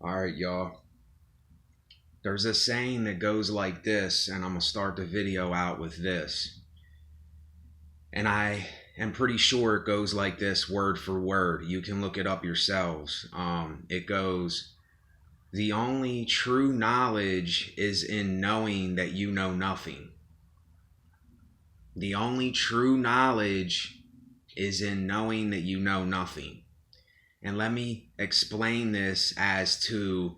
All right, y'all. There's a saying that goes like this, and I'm going to start the video out with this. And I am pretty sure it goes like this word for word. You can look it up yourselves. It goes, the only true knowledge is in knowing that you know nothing. The only true knowledge is in knowing that you know nothing. And let me explain this as to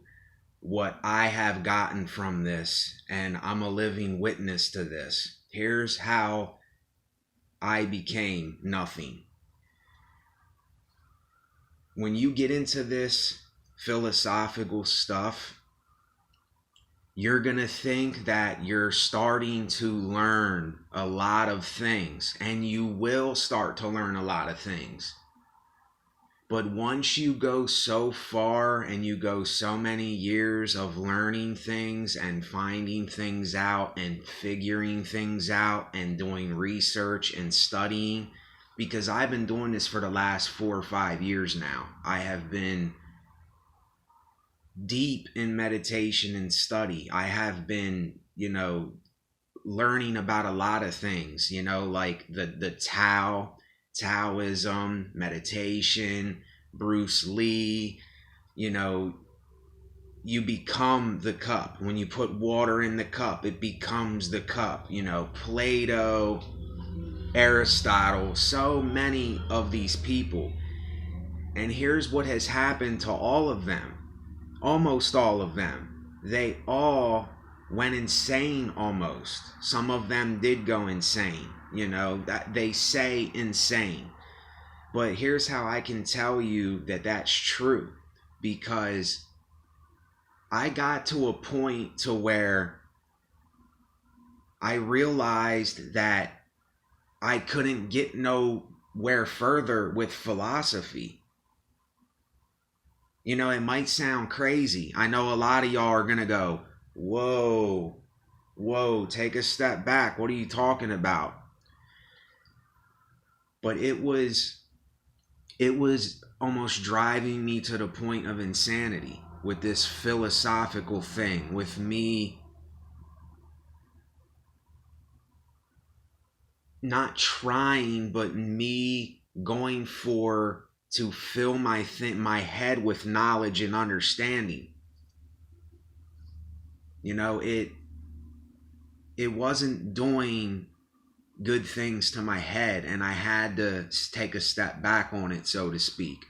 what I have gotten from this, and I'm a living witness to this. Here's how I became nothing. When you get into this philosophical stuff, you're gonna think that you're starting to learn a lot of things, and you will start to learn a lot of things. But once you go so far and you go so many years of learning things and finding things out and figuring things out and doing research and studying, because I've been doing this for the last 4 or 5 years now. I have been deep in meditation and study. I have been, learning about a lot of things, like the Taoism, meditation, Bruce Lee. You become the cup. When you put water in the cup, it becomes the cup. Plato, Aristotle, so many of these people. And here's what has happened to all of them. Almost all of them. They all went insane almost. Some of them did go insane. That they say insane. But here's how I can tell you that that's true. Because I got to a point to where I realized that I couldn't get nowhere further with philosophy. It might sound crazy. I know a lot of y'all are going to go, whoa, take a step back. What are you talking about? But it was almost driving me to the point of insanity with this philosophical thing, with me not trying, but me going to fill my head with knowledge and understanding. It wasn't doing good things to my head, and I had to take a step back on it, so to speak.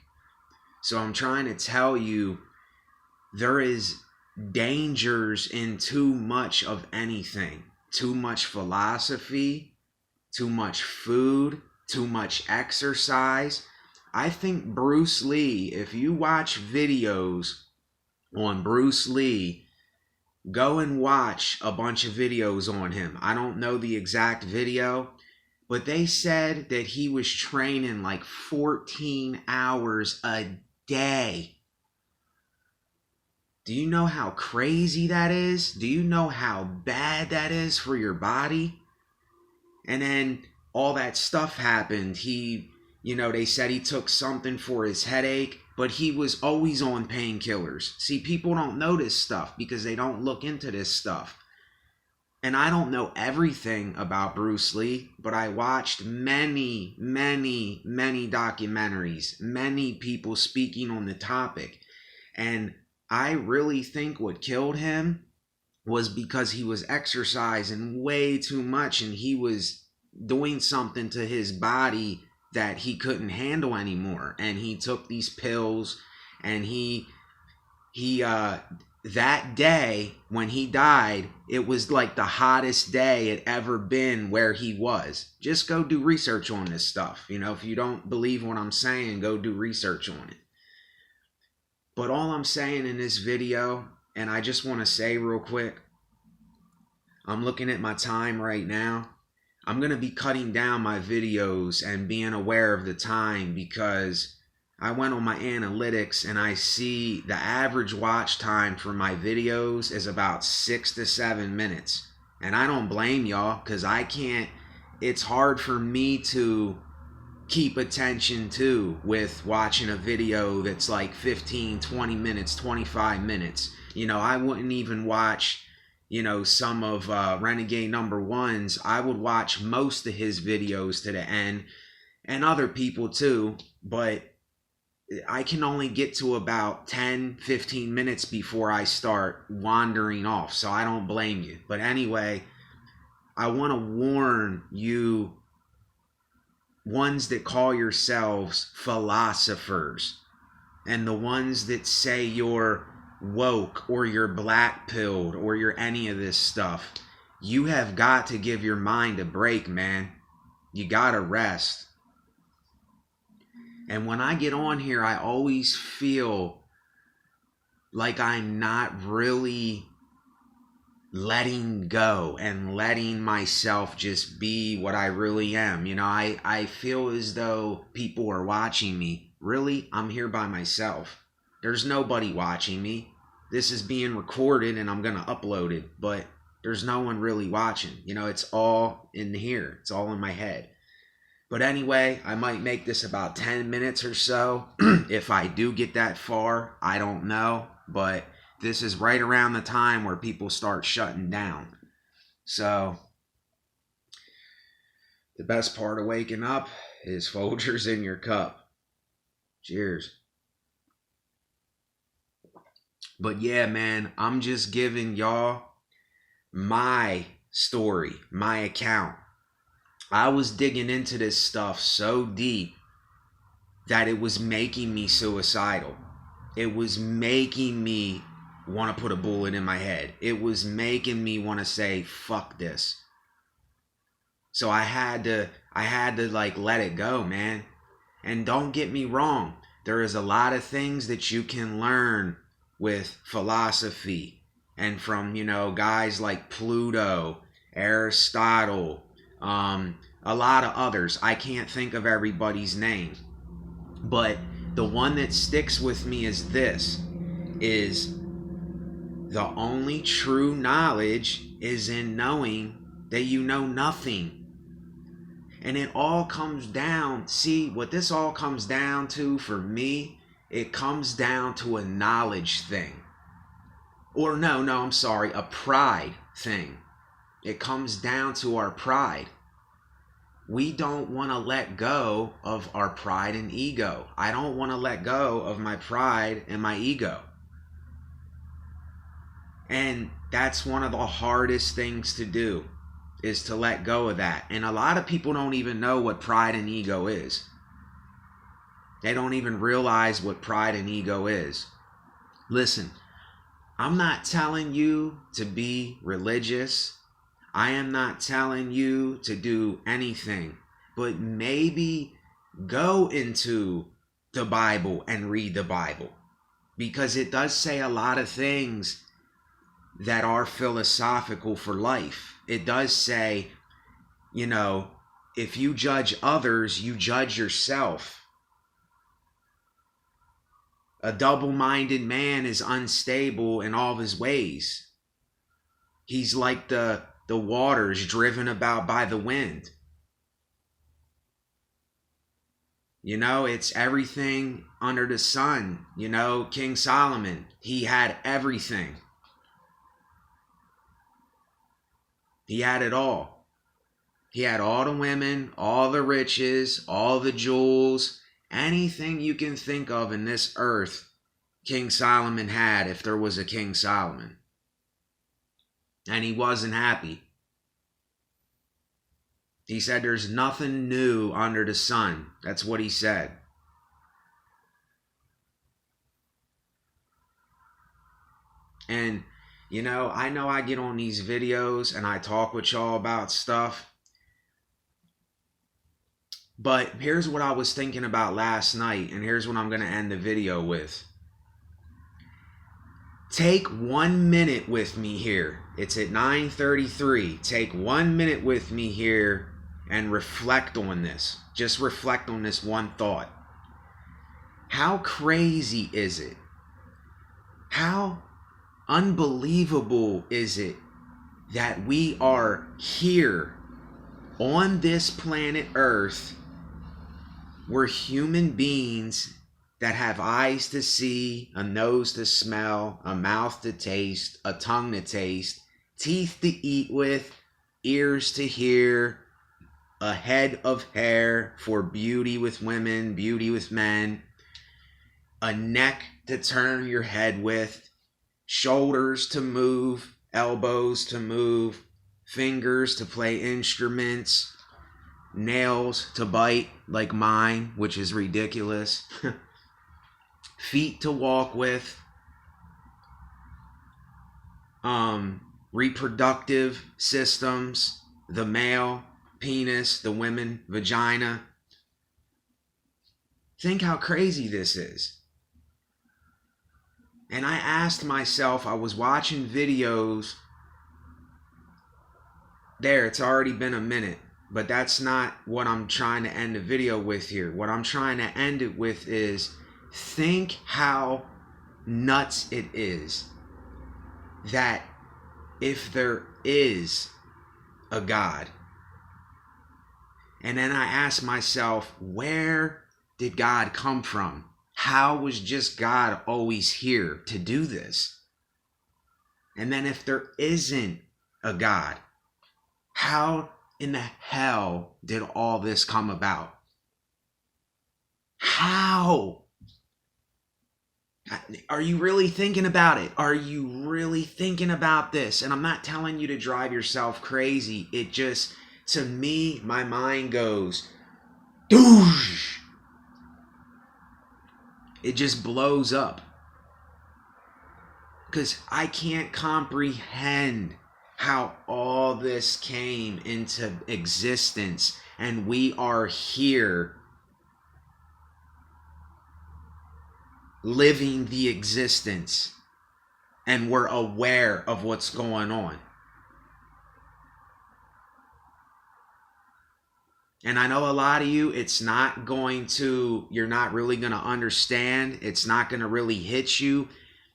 So I'm trying to tell you, there is dangers in too much of anything. Too much philosophy, too much food, too much exercise. I think Bruce Lee, if you watch videos on Bruce Lee, go and watch a bunch of videos on him. I don't know the exact video, but they said that he was training like 14 hours a day. Do you know how crazy that is? Do you know how bad that is for your body? And then all that stuff happened. They said he took something for his headache, but he was always on painkillers. See, people don't know this stuff because they don't look into this stuff. And I don't know everything about Bruce Lee, but I watched many, many, many documentaries, many people speaking on the topic. And I really think what killed him was because he was exercising way too much, and he was doing something to his body that he couldn't handle anymore. And he took these pills, and he that day when he died, it was like the hottest day it ever been where he was. Just go do research on this stuff. If you don't believe what I'm saying, go do research on it. But all I'm saying in this video, and I just want to say real quick, I'm looking at my time right now. I'm going to be cutting down my videos and being aware of the time, because I went on my analytics and I see the average watch time for my videos is about 6 to 7 minutes. And I don't blame y'all, because it's hard for me to keep attention to with watching a video that's like 15, 20 minutes, 25 minutes. You know, I wouldn't even watch, you know, some of Renegade #1's. I would watch most of his videos to the end, and other people too, but I can only get to about 10, 15 minutes before I start wandering off, so I don't blame you. But anyway, I want to warn you ones that call yourselves philosophers and the ones that say you're woke or you're black pilled or you're any of this stuff. You have got to give your mind a break, man. You gotta rest. And when I get on here, I always feel like I'm not really letting go and letting myself just be what I really am. You know, I feel as though people are watching me. Really, I'm here by myself. There's nobody watching me. This is being recorded and I'm going to upload it, but there's no one really watching. You know, it's all in here. It's all in my head. But anyway, I might make this about 10 minutes or so. If I do get that far, I don't know. But this is right around the time where people start shutting down. So the best part of waking up is Folgers in your cup. Cheers. But yeah, man, I'm just giving y'all my story, my account. I was digging into this stuff so deep that it was making me suicidal. It was making me want to put a bullet in my head. It was making me want to say, fuck this. So I had to like let it go, man. And don't get me wrong. There is a lot of things that you can learn with philosophy and from, you know, guys like Pluto, Aristotle, a lot of others. I can't think of everybody's name. But the one that sticks with me is this, is the only true knowledge is in knowing that you know nothing. And it all comes down, see, what this all comes down to for me, it comes down to a knowledge thing. Or I'm sorry, a pride thing. It comes down to our pride. We don't want to let go of our pride and ego. I don't want to let go of my pride and my ego. And that's one of the hardest things to do, is to let go of that. And a lot of people don't even know what pride and ego is. They don't even realize what pride and ego is. Listen, I'm not telling you to be religious. I am not telling you to do anything, but maybe go into the Bible and read the Bible, because it does say a lot of things that are philosophical for life. It does say, you know, if you judge others, you judge yourself. A double-minded man is unstable in all of his ways. He's like the waters driven about by the wind. You know, it's everything under the sun. You know, King Solomon, he had everything. He had it all. He had all the women, all the riches, all the jewels, anything you can think of in this earth, King Solomon had, if there was a King Solomon. And he wasn't happy. He said there's nothing new under the sun. That's what he said. And, you know I get on these videos and I talk with y'all about stuff. But here's what I was thinking about last night, and here's what I'm going to end the video with. Take 1 minute with me here. It's at 9:33. Take 1 minute with me here and reflect on this. Just reflect on this one thought. How crazy is it? How unbelievable is it that we are here on this planet Earth We're human beings that have eyes to see, a nose to smell, a mouth to taste, a tongue to taste, teeth to eat with, ears to hear, a head of hair for beauty with women, beauty with men, a neck to turn your head with, shoulders to move, elbows to move, fingers to play instruments, nails to bite like mine, which is ridiculous, feet to walk with, reproductive systems, the male penis, the women vagina. Think how crazy this is. And I asked myself, I was watching videos. There, it's already been a minute, but that's not what I'm trying to end the video with here. What I'm trying to end it with is, think how nuts it is that if there is a God, and then I ask myself, where did God come from? How was just God always here to do this? And then if there isn't a God, how in the hell did all this come about? How? Are you really thinking about it? Are you really thinking about this? And I'm not telling you to drive yourself crazy. It just, to me, my mind goes, doosh. It just blows up. Because I can't comprehend how all this came into existence. And we are here living the existence. And we're aware of what's going on. And I know a lot of you, you're not really going to understand. It's not going to really hit you.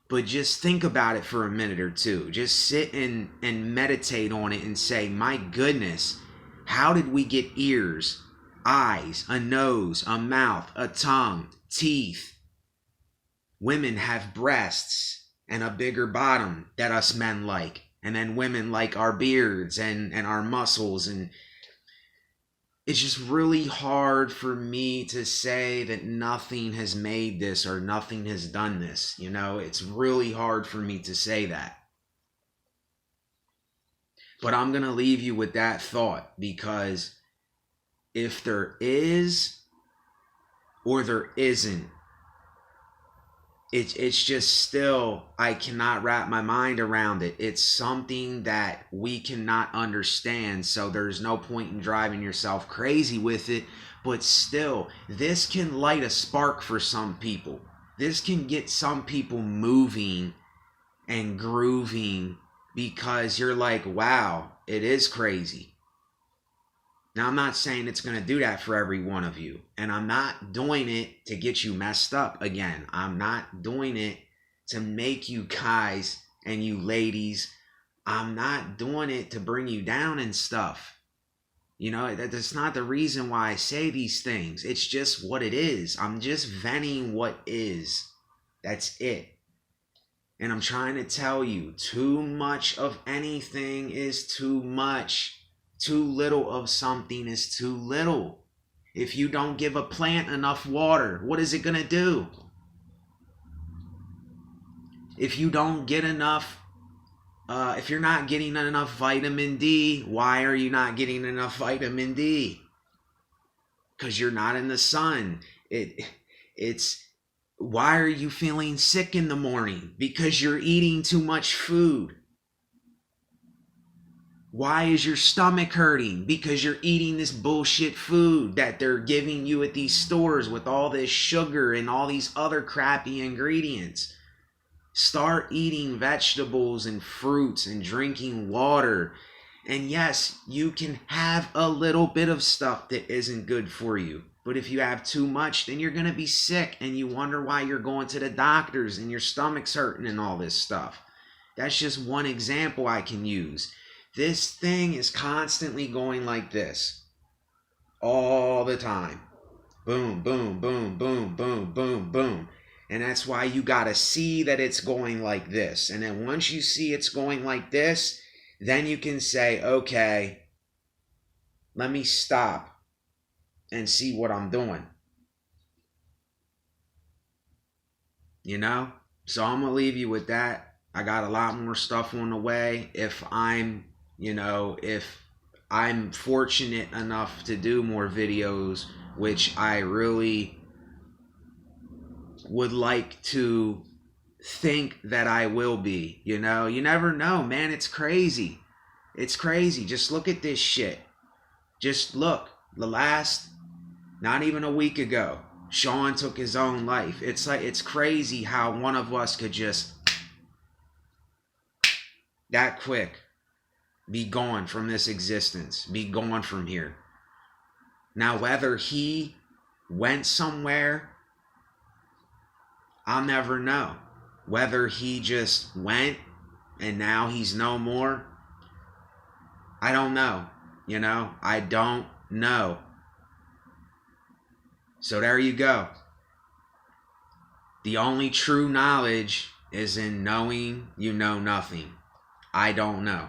But just think about it for a minute or two. Just sit and meditate on it and say, my goodness, how did we get ears, eyes, a nose, a mouth, a tongue, teeth? Women have breasts and a bigger bottom that us men like. And then women like our beards and our muscles. And it's just really hard for me to say that nothing has made this or nothing has done this. You know, it's really hard for me to say that. But I'm going to leave you with that thought, because if there is or there isn't, it's just still, I cannot wrap my mind around it. It's something that we cannot understand, so there's no point in driving yourself crazy with it. But still, this can light a spark for some people. This can get some people moving and grooving, because you're like, wow, it is crazy. Now, I'm not saying it's going to do that for every one of you. And I'm not doing it to get you messed up again. I'm not doing it to make you guys and you ladies. I'm not doing it to bring you down and stuff. You know, that's not the reason why I say these things. It's just what it is. I'm just venting what is. That's it. And I'm trying to tell you, too much of anything is too much. Too little of something is too little. If you don't give a plant enough water, what is it going to do? If you don't get enough, if you're not getting enough vitamin D, why are you not getting enough vitamin D? Because you're not in the sun. It's why are you feeling sick in the morning? Because you're eating too much food. Why is your stomach hurting? Because you're eating this bullshit food that they're giving you at these stores with all this sugar and all these other crappy ingredients. Start eating vegetables and fruits and drinking water. And yes, you can have a little bit of stuff that isn't good for you. But if you have too much, then you're going to be sick and you wonder why you're going to the doctors and your stomach's hurting and all this stuff. That's just one example I can use. This thing is constantly going like this all the time. Boom, boom, boom, boom, boom, boom, boom. And that's why you got to see that it's going like this. And then once you see it's going like this, then you can say, okay, let me stop and see what I'm doing. You know? So I'm going to leave you with that. I got a lot more stuff on the way. If I'm fortunate enough to do more videos, which I really would like to think that I will be, you never know, man. It's crazy. It's crazy. Just look at this shit. Just look. Not even a week ago, Sean took his own life. It's crazy how one of us could just that quick be gone from this existence, be gone from here. Now, whether he went somewhere, I'll never know. Whether he just went and now he's no more, I don't know. I don't know. So there you go. The only true knowledge is in knowing you know nothing. I don't know.